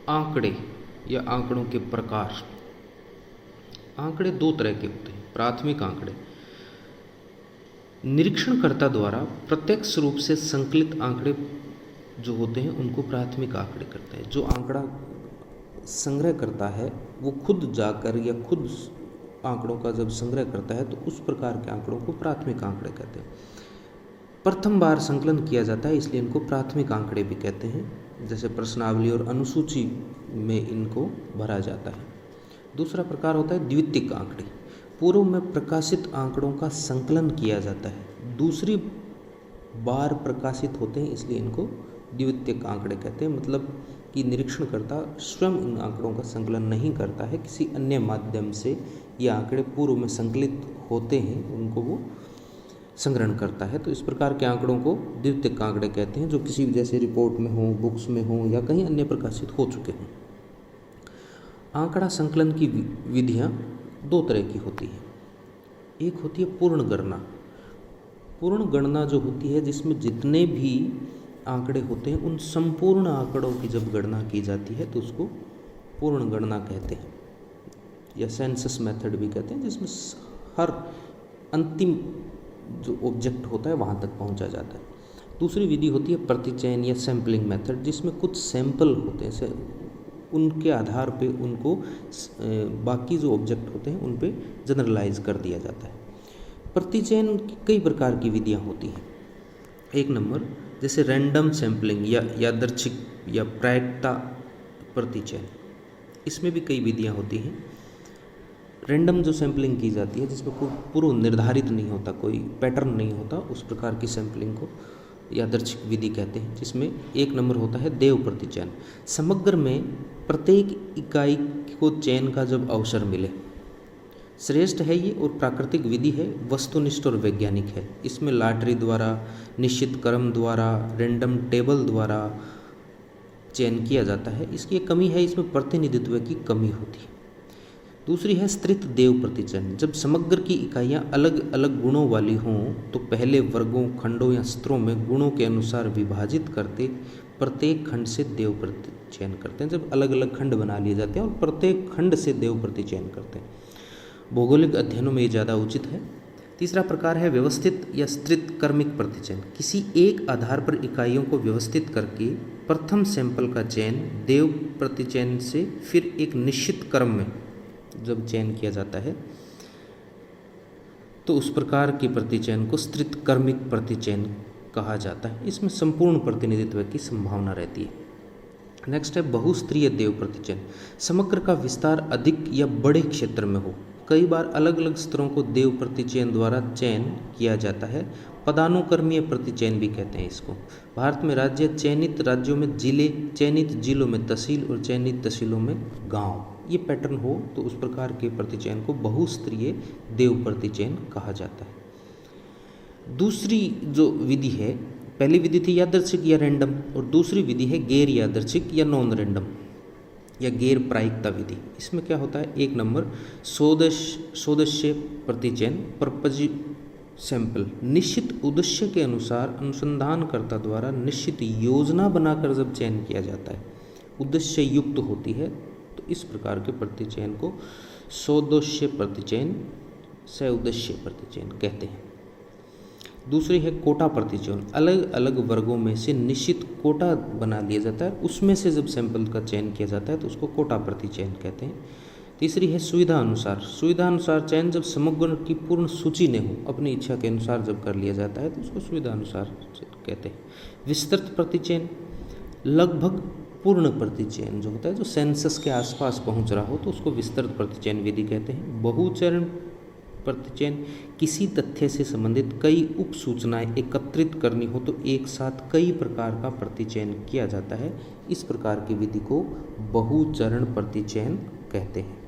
आंकड़े या आंकड़ों के प्रकार। आंकड़े दो तरह के होते हैं। प्राथमिक आंकड़े निरीक्षणकर्ता द्वारा प्रत्यक्ष रूप से संकलित आंकड़े जो होते हैं उनको प्राथमिक आंकड़े कहते हैं। जो आंकड़ा संग्रह करता है वो खुद जाकर या खुद आंकड़ों का जब संग्रह करता है तो उस प्रकार के आंकड़ों को प्राथमिक आंकड़े कहते हैं। प्रथम बार संकलन किया जाता है इसलिए इनको प्राथमिक आंकड़े भी कहते हैं। जैसे प्रश्नावली और अनुसूची में इनको भरा जाता है। दूसरा प्रकार होता है द्वितीयक आंकड़े। पूर्व में प्रकाशित आंकड़ों का संकलन किया जाता है, दूसरी बार प्रकाशित होते हैं इसलिए इनको द्वितीयक आंकड़े कहते हैं। मतलब कि निरीक्षणकर्ता स्वयं इन आंकड़ों का संकलन नहीं करता है, किसी अन्य माध्यम से ये आंकड़े पूर्व में संकलित होते हैं उनको वो संग्रहण करता है। तो इस प्रकार के आंकड़ों को द्वितीयक आंकड़े कहते हैं जो किसी जैसे रिपोर्ट में हो, बुक्स में हो या कहीं अन्य प्रकाशित हो चुके हों। आंकड़ा संकलन की विधियाँ दो तरह की होती है। एक होती है पूर्ण गणना। पूर्ण गणना जो होती है जिसमें जितने भी आंकड़े होते हैं उन संपूर्ण आंकड़ों की जब गणना की जाती है तो उसको पूर्ण गणना कहते हैं या सेंसस मेथड भी कहते हैं, जिसमें हर अंतिम जो ऑब्जेक्ट होता है वहाँ तक पहुँचा जाता है। दूसरी विधि होती है प्रतिचयन या सैम्पलिंग मेथड, जिसमें कुछ सैंपल होते हैं, उनके आधार पे उनको बाकी जो ऑब्जेक्ट होते हैं उन पे जनरलाइज कर दिया जाता है। प्रतिचयन की कई प्रकार की विधियाँ होती हैं। एक नंबर जैसे रैंडम सैम्पलिंग या यादृच्छिक या प्रायिकता प्रतिचयन, इसमें भी कई विधियाँ होती हैं। रैंडम जो सैम्पलिंग की जाती है जिसमें कोई पूर्व निर्धारित नहीं होता, कोई पैटर्न नहीं होता, उस प्रकार की सैम्पलिंग को यादृच्छिक विधि कहते हैं। जिसमें एक नंबर होता है देव प्रतिचयन। समग्र में प्रत्येक इकाई को चयन का जब अवसर मिले, श्रेष्ठ है ये और प्राकृतिक विधि है, वस्तुनिष्ठ और वैज्ञानिक है। इसमें लॉटरी द्वारा, निश्चित क्रम द्वारा, रैंडम टेबल द्वारा चयन किया जाता है। इसकी एक कमी है, इसमें प्रतिनिधित्व की कमी होती है। दूसरी है स्त्रीत देव प्रतिचयन। जब समग्र की इकाइयाँ अलग अलग गुणों वाली हों तो पहले वर्गों, खंडों या स्तरों में गुणों के अनुसार विभाजित करते प्रत्येक खंड से देव प्रतिचयन करते हैं। जब अलग अलग खंड बना लिए जाते हैं और प्रत्येक खंड से देव प्रतिचयन करते हैं। भौगोलिक अध्ययनों में ये ज़्यादा उचित है। तीसरा प्रकार है व्यवस्थित या स्त्रीत कर्मिक प्रतिचयन। किसी एक आधार पर इकाइयों को व्यवस्थित करके प्रथम सैंपल का चयन देव प्रतिचयन से फिर एक निश्चित क्रम में जब चयन किया जाता है तो उस प्रकार के प्रतिचयन को स्त्रीत कर्मिक प्रतिचयन कहा जाता है। इसमें संपूर्ण प्रतिनिधित्व की संभावना रहती है। नेक्स्ट है बहुस्तरीय देव प्रतिचयन। समग्र का विस्तार अधिक या बड़े क्षेत्र में हो, कई बार अलग अलग स्तरों को देव प्रतिचयन द्वारा चयन किया जाता है। पदानुक्रमीय प्रतिचयन भी कहते हैं इसको। भारत में राज्य, चयनित राज्यों में जिले, चयनित जिलों में तहसील और चयनित तहसीलों में गांव, ये पैटर्न हो तो उस प्रकार के प्रतिचयन को बहुस्तरीय देव प्रतिचयन कहा जाता है। दूसरी जो विधि है, पहली विधि थी यादृच्छिक या रैंडम और दूसरी विधि है गैर यादृच्छिक या नॉन रैंडम या गैर प्रायिकता विधि। इसमें क्या होता है, एक नंबर सोदस्य प्रतिचयन, पर्पज सैंपल। निश्चित उद्देश्य के अनुसार अनुसंधानकर्ता द्वारा निश्चित योजना बनाकर जब चयन किया जाता है, उद्देश्य युक्त होती है, तो इस प्रकार के प्रतिचयन को सोदस्य प्रतिचयन, सउद्देश्य प्रतिचयन कहते हैं। दूसरी है कोटा प्रतिचयन। अलग अलग वर्गों में से निश्चित कोटा बना लिया जाता है, उसमें से जब सैंपल का चयन किया जाता है तो उसको कोटा प्रतिचयन कहते हैं। तीसरी है सुविधा अनुसार। सुविधा अनुसार चयन जब समग्र की पूर्ण सूची ने हो, अपनी इच्छा के अनुसार जब कर लिया जाता है तो उसको सुविधा अनुसार कहते हैं। विस्तृत प्रतिचयन, लगभग पूर्ण प्रतिचयन जो होता है, जो सेंसस के आसपास पहुंच रहा हो तो उसको विस्तृत प्रतिचयन विधि कहते हैं। बहुचरण प्रतिचयन, किसी तथ्य से संबंधित कई उप सूचनाएं एकत्रित करनी हो तो एक साथ कई प्रकार का प्रतिचयन किया जाता है। इस प्रकार की विधि को बहुचरण प्रतिचयन कहते हैं।